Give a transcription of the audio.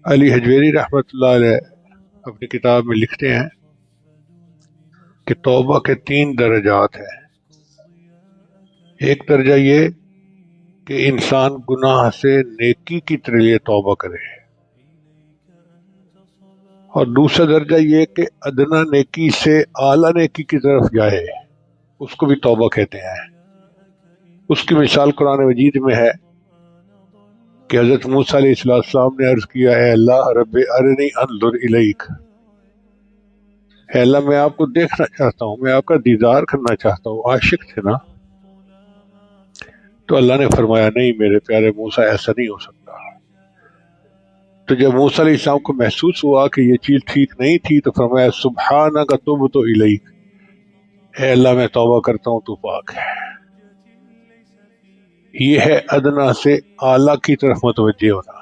अली हजवेरी रहमतुल्लाह अलैह अपनी किताब में लिखते हैं कि तौबा के 3 दर्जात हैं। एक दर्जा ये कि इंसान गुनाह से नेकी की तरह तौबा करे, और दूसरा दर्जा ये कि अदना नेकी से आला नेकी की तरफ जाए, उसको भी तौबा कहते हैं। उसकी मिसाल कुरान मजीद में है कि हजरत मूसा अलैहिस्सलाम ने अर्ज किया है, अल्लाह रब्बे अरनी अंजुर इलैक, अल्लाह मैं आपको देखना चाहता हूँ, मैं आपका दीदार करना चाहता हूँ। आशिक थे ना। तो अल्लाह ने फरमाया, नहीं मेरे प्यारे मूसा, ऐसा नहीं हो सकता। तो जब मूसा अलैहिस्सलाम को महसूस हुआ कि ये चीज ठीक नहीं थी, तो फरमाया, सुब्हानक तुब्तु इलैक, है अल्लाह मैं तौबा करता हूँ, तू पाक है। ये है अदना से आला की तरफ मुतवज्जे होना।